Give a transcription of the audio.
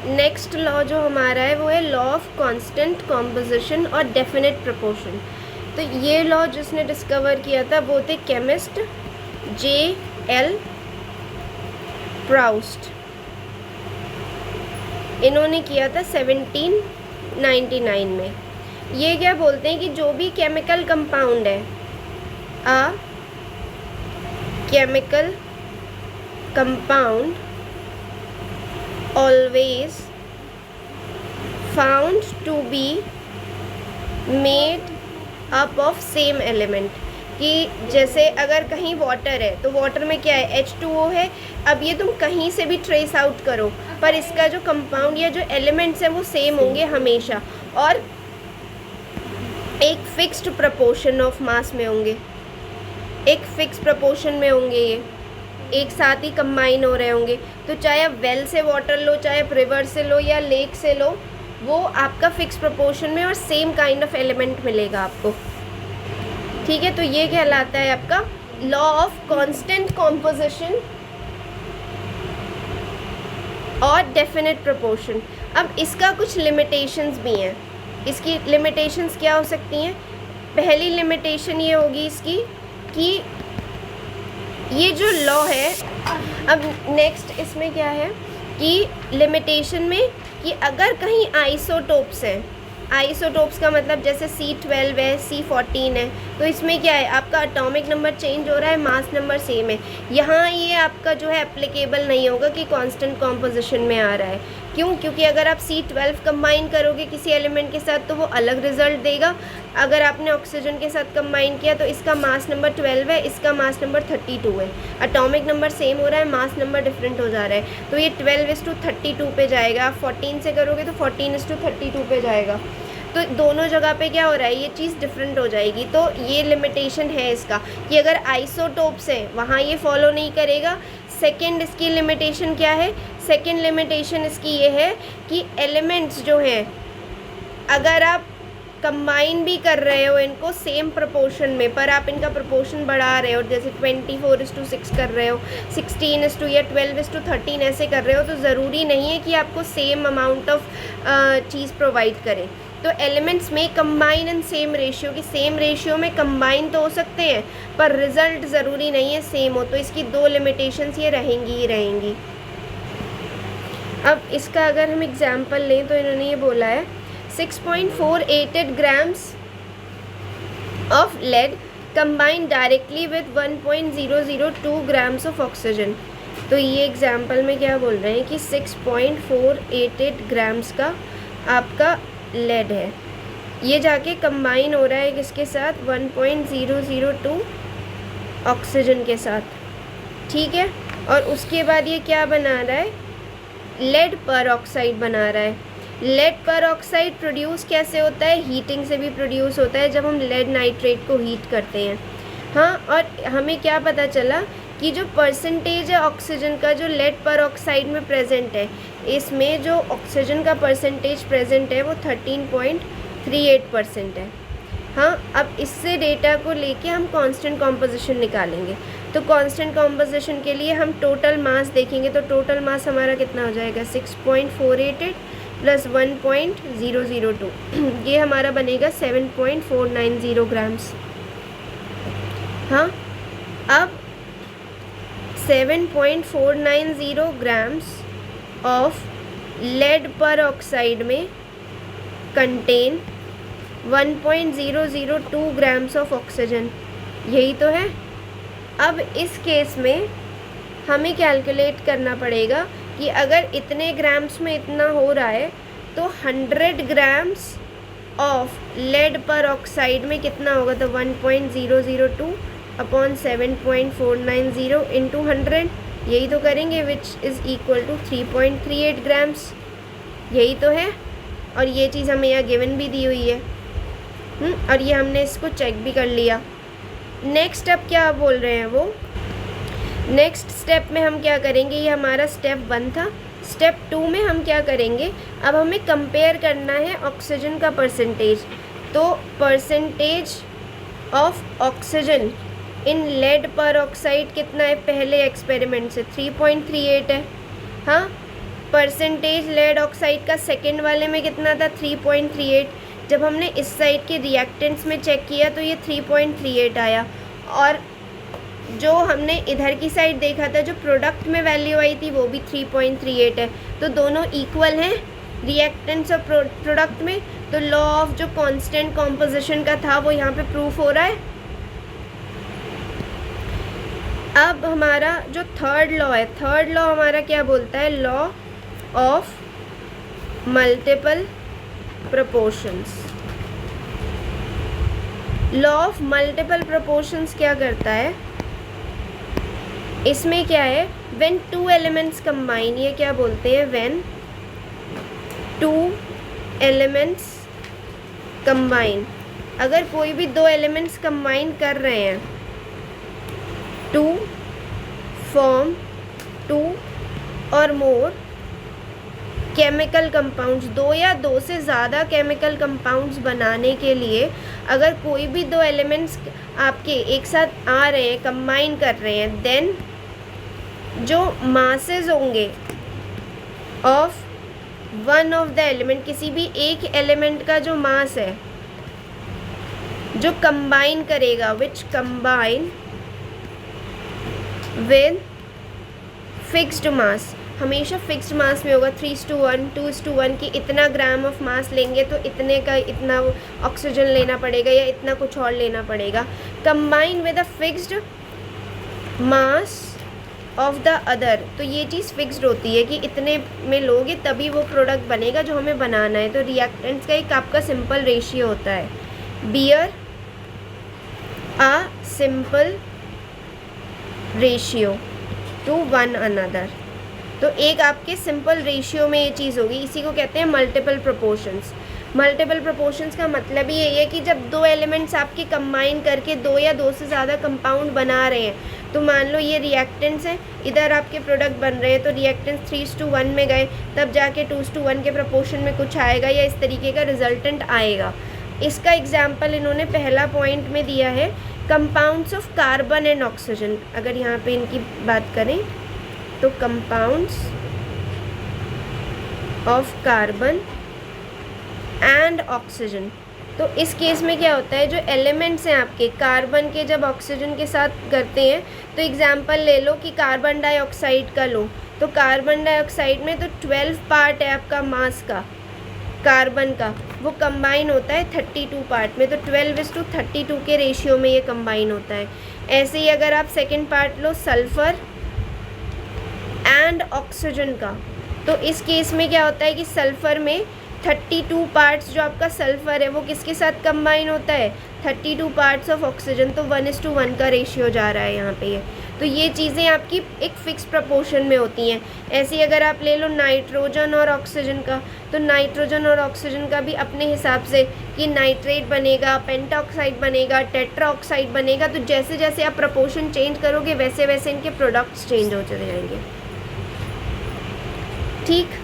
Next law जो हमारा है वो है लॉ ऑफ कांस्टेंट कॉम्पोजिशन और डेफिनेट प्रोपोर्शन। तो ये लॉ जिसने डिस्कवर किया था वो थे केमिस्ट J.L. प्राउस्ट। इन्होंने किया था 1799 में। ये क्या बोलते हैं कि जो भी केमिकल कंपाउंड है, a chemical compound always found to be made up of same element। कि जैसे अगर कहीं वाटर है तो वाटर में क्या है, H2O है। अब ये तुम कहीं से भी ट्रेस आउट करो, पर इसका जो कंपाउंड या जो एलिमेंट्स हैं वो सेम होंगे हमेशा, और एक फिक्स्ड प्रपोर्शन ऑफ मास में होंगे, एक फिक्स प्रपोर्शन में होंगे, ये एक साथ ही कंबाइन हो रहे होंगे। तो चाहे आप वेल से वाटर लो, चाहे आप रिवर से लो या लेक से लो, वो आपका फिक्स प्रोपोर्शन में और सेम काइंड ऑफ एलिमेंट मिलेगा आपको। ठीक है, तो ये कहलाता है आपका लॉ ऑफ कांस्टेंट कॉम्पोजिशन और डेफिनेट प्रोपोर्शन। अब इसका कुछ लिमिटेशंस भी हैं। इसकी लिमिटेशंस क्या हो सकती हैं? पहली लिमिटेशन ये होगी इसकी कि ये जो लॉ है, अब नेक्स्ट इसमें क्या है कि लिमिटेशन में कि अगर कहीं आइसोटोप्स हैं, आइसोटोप्स का मतलब जैसे C12 है, C14 है, तो इसमें क्या है, आपका एटॉमिक नंबर चेंज हो रहा है, मास नंबर सेम है। यहाँ ये आपका जो है एप्लीकेबल नहीं होगा कि कांस्टेंट कॉम्पोजिशन में आ रहा है। क्यों? क्योंकि अगर आप C12 कंबाइन करोगे किसी एलिमेंट के साथ तो वो अलग रिजल्ट देगा। अगर आपने ऑक्सीजन के साथ कंबाइन किया तो इसका मास नंबर 12 है, इसका मास नंबर 32 है। एटॉमिक नंबर सेम हो रहा है, मास नंबर डिफरेंट हो जा रहा है, तो ये 12:32 पे जाएगा। आप 14 से करोगे तो 14:32 पे जाएगा। तो दोनों जगह पे क्या हो रहा है, ये चीज़ डिफरेंट हो जाएगी। तो ये लिमिटेशन है इसका कि अगर आइसोटोप्स हैं वहाँ ये फॉलो नहीं करेगा। सेकंड इसकी लिमिटेशन क्या है? सेकंड लिमिटेशन इसकी ये है कि एलिमेंट्स जो हैं, अगर आप कंबाइन भी कर रहे हो इनको सेम प्रोपोर्शन में, पर आप इनका प्रोपोर्शन बढ़ा रहे हो, जैसे 24:6 कर रहे हो, 16 या 12:13 ऐसे कर रहे हो, तो ज़रूरी नहीं है कि आपको same amount of cheese provide करें। तो एलिमेंट्स में कंबाइन इन सेम रेशियो, की सेम रेशियो में कंबाइन तो हो सकते हैं पर रिजल्ट ज़रूरी नहीं है सेम हो। तो इसकी दो लिमिटेशंस ये रहेंगी ही रहेंगी। अब इसका अगर हम एग्जांपल लें तो इन्होंने ये बोला है 6.488 grams of lead combined directly with 1.002 grams of oxygen। तो ये एग्जांपल में क्या बोल रहे हैं कि 6.488 ग्राम्स का आपका लेड है, ये जाके कंबाइन हो रहा है किसके साथ? 1.002 ऑक्सीजन के साथ। ठीक है, और उसके बाद ये क्या बना रहा है? लेड पर ऑक्साइड बना रहा है। लेड पर ऑक्साइड प्रोड्यूस कैसे होता है? हीटिंग से भी प्रोड्यूस होता है, जब हम लेड नाइट्रेट को हीट करते हैं। हाँ, और हमें क्या पता चला कि जो परसेंटेज है ऑक्सीजन का जो लेड पर ऑक्साइड में प्रेजेंट है, इसमें जो ऑक्सीजन का परसेंटेज प्रेजेंट है वो 13.38% है। हाँ, अब इससे डेटा को लेके हम कांस्टेंट कॉम्पोजिशन निकालेंगे। तो कांस्टेंट कॉम्पोजिशन के लिए हम टोटल मास देखेंगे, तो टोटल मास हमारा कितना हो जाएगा? 6.488 प्लस 1.002, ये हमारा बनेगा 7.490 ग्राम्स। हाँ, अब 7.490 ग्राम्स ऑफ लेड पर ऑक्साइड में कंटेन 1.002 ग्राम्स ऑफ ऑक्सीजन, यही तो है। अब इस केस में हमें कैलकुलेट करना पड़ेगा कि अगर इतने ग्राम्स में इतना हो रहा है तो 100 ग्राम्स ऑफ लेड पर ऑक्साइड में कितना होगा? तो 1.002 अपॉन 7.490 इंटू 100, यही तो करेंगे, which is equal to 3.38 grams, यही तो है। और ये चीज़ हमें यहाँ गिवन भी दी हुई है, और ये हमने इसको चेक भी कर लिया। नेक्स्ट अब क्या बोल रहे हैं वो, नेक्स्ट स्टेप में हम क्या करेंगे? ये हमारा स्टेप 1 था। स्टेप 2 में हम क्या करेंगे? अब हमें कंपेयर करना है ऑक्सीजन का परसेंटेज। तो percentage of oxygen in lead peroxide कितना है? पहले एक्सपेरिमेंट से 3.38 है। हाँ, परसेंटेज लेड ऑक्साइड का सेकेंड वाले में कितना था 3.38। जब हमने इस साइड के रिएक्टेंट्स में चेक किया तो ये 3.38 आया, और जो हमने इधर की साइड देखा था जो प्रोडक्ट में वैल्यू आई थी वो भी 3.38 है। तो दोनों इक्वल हैं रिएक्टेंट्स और प्रोडक्ट में। तो लॉ ऑफ जो कांस्टेंट कॉम्पोजिशन का था वो यहाँ पे प्रूफ हो रहा है। अब हमारा जो थर्ड लॉ है, थर्ड लॉ हमारा क्या बोलता है, law of multiple proportions. Law of multiple proportions क्या करता है, इसमें क्या है, व्हेन टू एलिमेंट्स कंबाइन, ये क्या बोलते हैं, व्हेन टू एलिमेंट्स कंबाइन, अगर कोई भी दो एलिमेंट्स कंबाइन कर रहे हैं टू फॉर्म टू और मोर केमिकल कंपाउंड्स, दो या दो से ज़्यादा केमिकल कंपाउंड्स बनाने के लिए अगर कोई भी दो एलिमेंट्स आपके एक साथ आ रहे हैं, कंबाइन कर रहे हैं, देन जो मासेस होंगे of one of the element, किसी भी एक एलिमेंट का जो मास है जो कंबाइन करेगा, विच कंबाइन विद फिक्स्ड मास, हमेशा फिक्स्ड मास में होगा, 3:1 2:1 की इतना ग्राम ऑफ मास लेंगे तो इतने का इतना ऑक्सीजन लेना पड़ेगा या इतना कुछ और लेना पड़ेगा। Combine with a fixed mass of the other, तो ये चीज़ फिक्स्ड होती है कि इतने में लोगे तभी वो प्रोडक्ट बनेगा जो हमें बनाना है। तो रिएक्टेंट्स का एक आपका सिंपल रेशियो होता है, bear a simple ratio two one another. तो एक आपके सिंपल रेशियो में ये चीज़ होगी, इसी को कहते हैं मल्टीपल प्रोपोर्शंस। मल्टीपल प्रोपोर्शंस का मतलब ही यही है कि जब दो एलिमेंट्स आपके कंबाइन करके दो या दो से ज़्यादा कंपाउंड बना रहे हैं, तो मान लो ये रिएक्टेंट्स हैं, इधर आपके प्रोडक्ट बन रहे हैं, तो रिएक्टेंट्स 3:1 में गए, तब जाके 2:1 के प्रोपोर्शन में कुछ आएगा या इस तरीके का रिजल्टेंट आएगा। इसका एग्जाम्पल इन्होंने पहला पॉइंट में दिया है, compounds of carbon and oxygen. अगर यहाँ पे इनकी बात करें तो compounds of carbon and oxygen, तो इस केस में क्या होता है, जो एलिमेंट्स हैं आपके कार्बन के जब ऑक्सीजन के साथ करते हैं, तो एग्जांपल ले लो कि कार्बन डाइऑक्साइड का लो, तो कार्बन डाइऑक्साइड में तो 12 पार्ट है आपका मास का कार्बन का, वो कंबाइन होता है 32 पार्ट में, तो 12:32 के रेशियो में ये कंबाइन होता है। ऐसे ही अगर आप second part low sulphur and oxygen का, तो इस केस में क्या होता है कि सल्फ़र में 32 पार्ट्स जो आपका सल्फ़र है वो किसके साथ कंबाइन होता है, 32 पार्ट्स ऑफ ऑक्सीजन, तो 1:1 का रेशियो जा रहा है यहाँ पे ये। तो ये चीज़ें आपकी एक फ़िक्स प्रपोर्शन में होती हैं। ऐसे ही अगर आप ले लो नाइट्रोजन और ऑक्सीजन का, तो नाइट्रोजन और ऑक्सीजन का भी अपने हिसाब से कि नाइट्रेट बनेगा, पेंटाऑक्साइड बनेगा, टेट्राऑक्साइड बनेगा, तो जैसे जैसे आप प्रपोर्शन चेंज करोगे वैसे वैसे इनके प्रोडक्ट्स चेंज होते जाएंगे। ठीक।